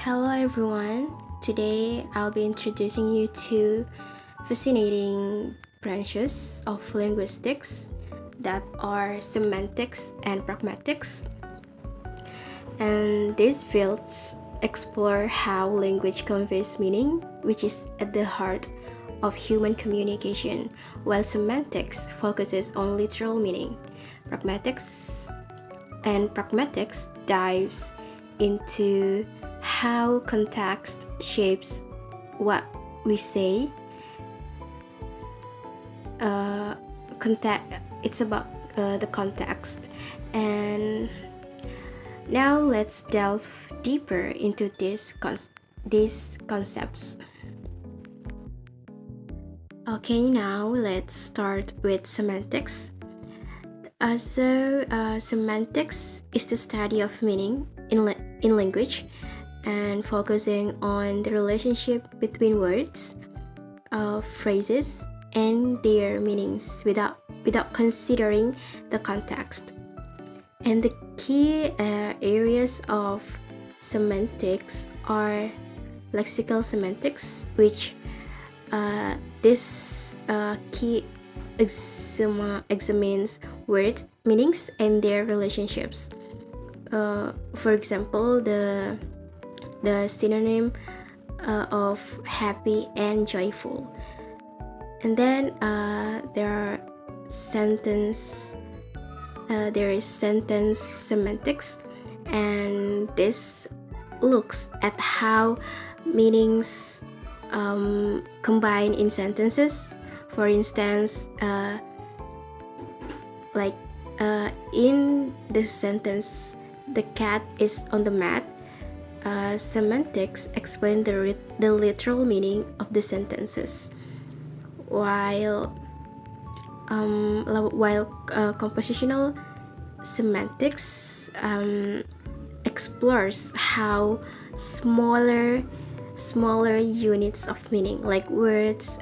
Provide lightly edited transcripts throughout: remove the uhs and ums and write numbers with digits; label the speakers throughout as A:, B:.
A: Hello everyone. Today I'll be introducing you to fascinating branches of linguistics that are semantics and pragmatics. And these fields explore how language conveys meaning, which is at the heart of human communication, while semantics focuses on literal meaning. Pragmatics dives into how context shapes what we say. It's about the context. And now let's delve deeper into these concepts. Okay, now let's start with semantics. Semantics is the study of meaning in language and focusing on the relationship between words, phrases, and their meanings without considering the context. And the key areas of semantics are lexical semantics, which this key examines word meanings and their relationships. For example, the synonym of happy and joyful. And then there is sentence semantics, and this looks at how meanings combine in sentences. For instance, in this sentence, the cat is on the mat. Semantics explain the literal meaning of the sentences, while compositional semantics explores how smaller units of meaning, like words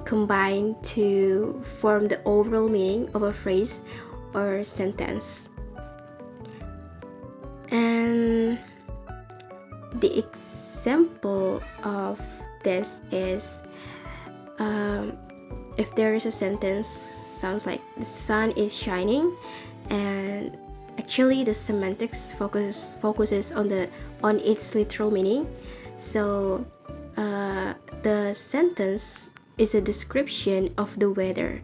A: combine to form the overall meaning of a phrase or sentence. And the example of this is if there is a sentence sounds like the sun is shining, and actually the semantics focuses on its literal meaning. So the sentence is a description of the weather,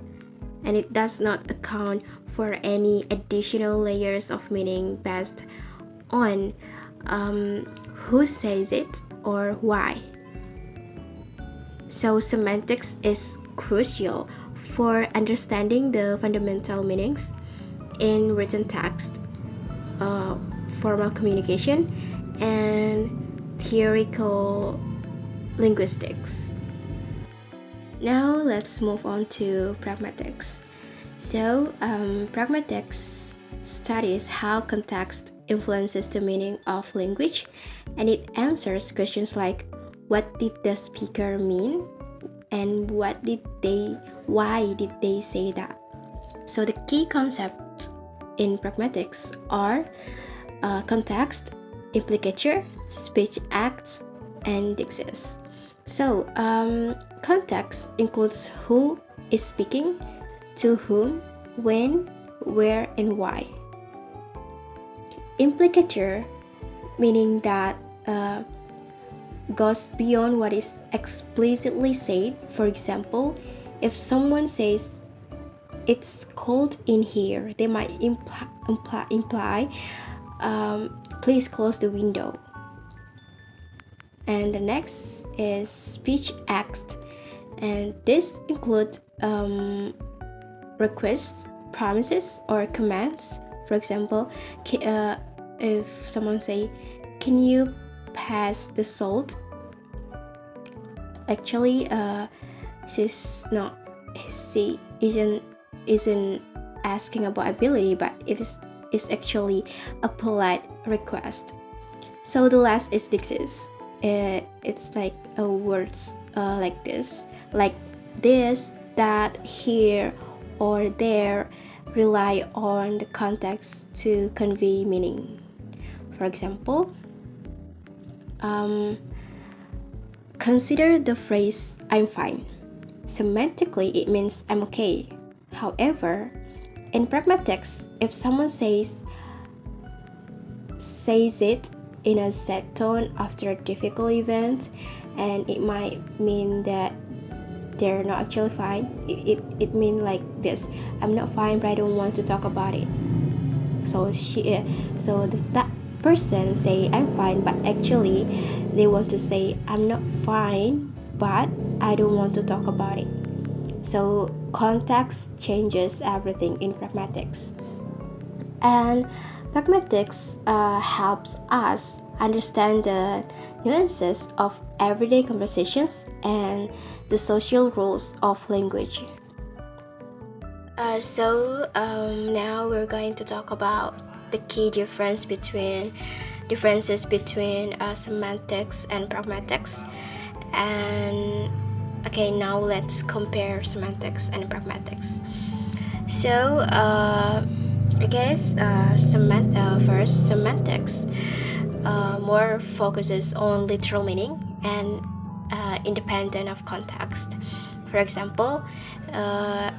A: and it does not account for any additional layers of meaning based on who says it or why. So semantics is crucial for understanding the fundamental meanings in written text, formal communication, and theoretical linguistics. Now let's move on to pragmatics. So pragmatics studies how context influences the meaning of language, and it answers questions like what did the speaker mean and why did they say that. So the key concepts in pragmatics are context, implicature, speech acts, and deixis. So context includes who is speaking, to whom, when, where, and why. Implicature, meaning that goes beyond what is explicitly said. For example, if someone says it's cold in here, they might imply please close the window. And the next is speech acts, and this includes requests, promises, or commands. For example, if someone say, "Can you pass the salt?" Actually, she isn't asking about ability, but it is actually a polite request. So the last is deixis. It's like words like this, that, here, or there rely on the context to convey meaning. For example, consider the phrase "I'm fine." Semantically, it means I'm okay. However, in pragmatics, if someone says it in a sad tone after a difficult event, and it might mean that they're not actually fine. It means like this: I'm not fine, but I don't want to talk about it. So that person say I'm fine, but actually they want to say I'm not fine, but I don't want to talk about it. So context changes everything in pragmatics. And pragmatics helps us understand the nuances of everyday conversations and the social rules of language. Now we're going to talk about the key differences between semantics and pragmatics. And okay, now let's compare semantics and pragmatics. So I guess first, semantics more focuses on literal meaning and independent of context. For example,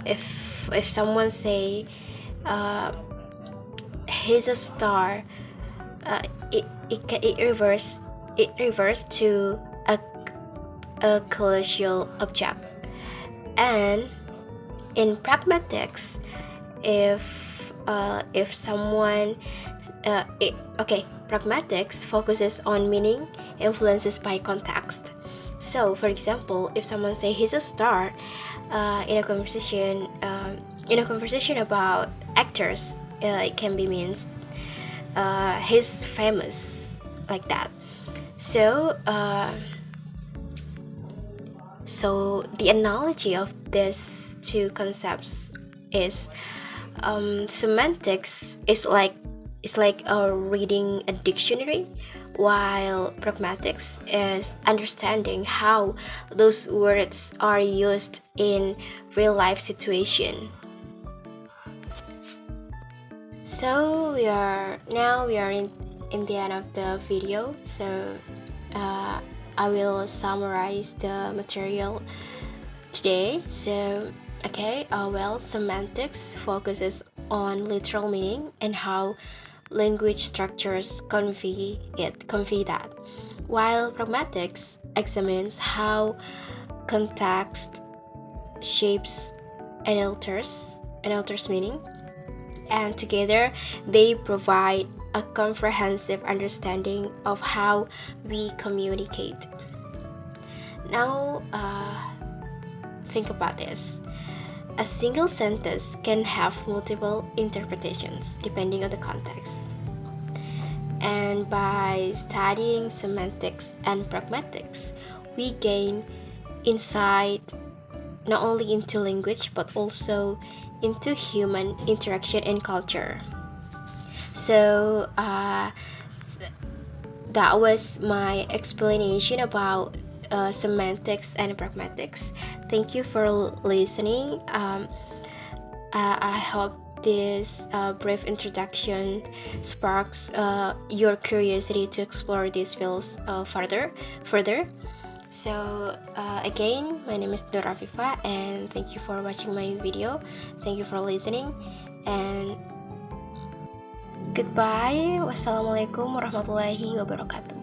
A: if someone say he's a star, it refers to a celestial object. And in pragmatics, if someone pragmatics focuses on meaning influences by context. So for example, if someone say he's a star in a conversation about actors, it can be means he's famous, like that. So the analogy of these two concepts is semantics is like reading a dictionary, while pragmatics is understanding how those words are used in real life situation. So we are in the end of the video. So I will summarize the material today. So semantics focuses on literal meaning and how language structures convey that, while pragmatics examines how context shapes and alters meaning, and together they provide a comprehensive understanding of how we communicate. Now, think about this. A single sentence can have multiple interpretations depending on the context. And by studying semantics and pragmatics, we gain insight not only into language but also into human interaction and culture. So that was my explanation about semantics and pragmatics. Thank you for listening. I hope this brief introduction sparks your curiosity to explore these fields further. So again, my name is Nur Afifah, and thank you for watching my video. Thank you for listening, and goodbye. Wassalamualaikum warahmatullahi wabarakatuh.